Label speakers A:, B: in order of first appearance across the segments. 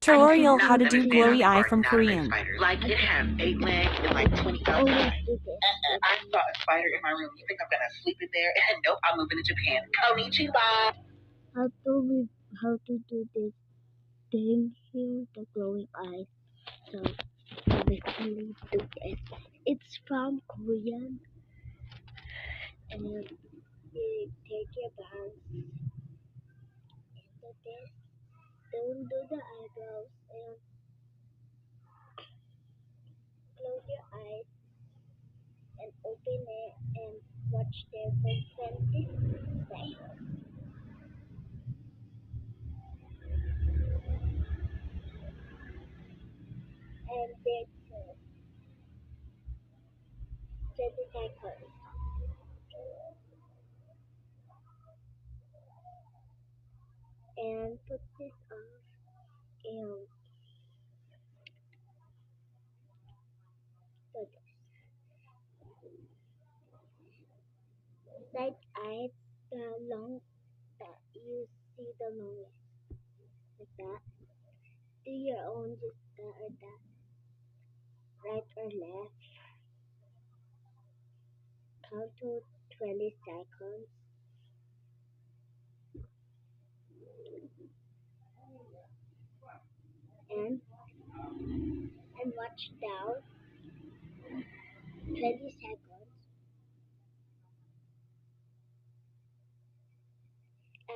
A: Tutorial how to
B: Not
A: do
B: understand how
A: glowy
B: they
A: eye
B: are
A: from
B: not a big
A: Korean.
B: spider. Like it has 8 legs and like 20,000 eyes. I saw a spider in my room. You think I'm gonna sleep in there? Nope, I'm moving to Japan. Konnichiwa.
C: How to do this thing here, the glowing eyes. So basically do it. It's from Korean, and you take your hands into this. Don't do the eyebrows and close your eyes and open it and watch there for 20 seconds. And that's 20 seconds. And put this off and put like eyes the long that you see the longest like that. Do your own just that or that, right or left. Count to 20 seconds and watch down 20 seconds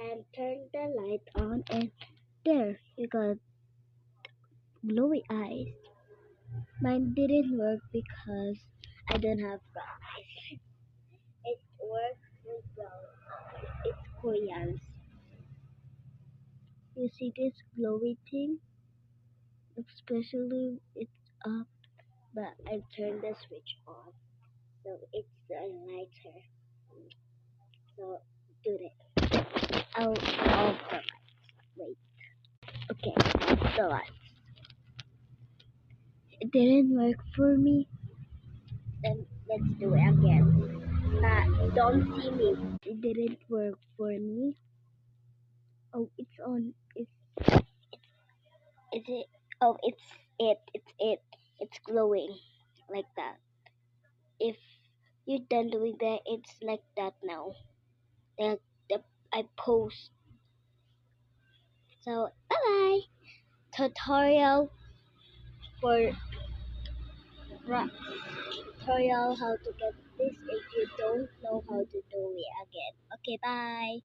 C: and turn the light on and there you got glowy eyes. Mine didn't work because I don't have brown eyes. It works with brown. It's Korean. You see this glowy thing? Especially it's up, but I turned the switch on, so it's lighter. So do it. I'll off the light. Wait. Okay, off the light. It didn't work for me. Then let's do it again. Don't see me. It didn't work for me. Oh, it's on. Is it? Oh, it's it. It's it. It's glowing like that. If you're done doing that, it's like that now. The, the I post. So bye bye. Tutorial for tutorial how to get this if you don't know how to do it again. Okay, bye.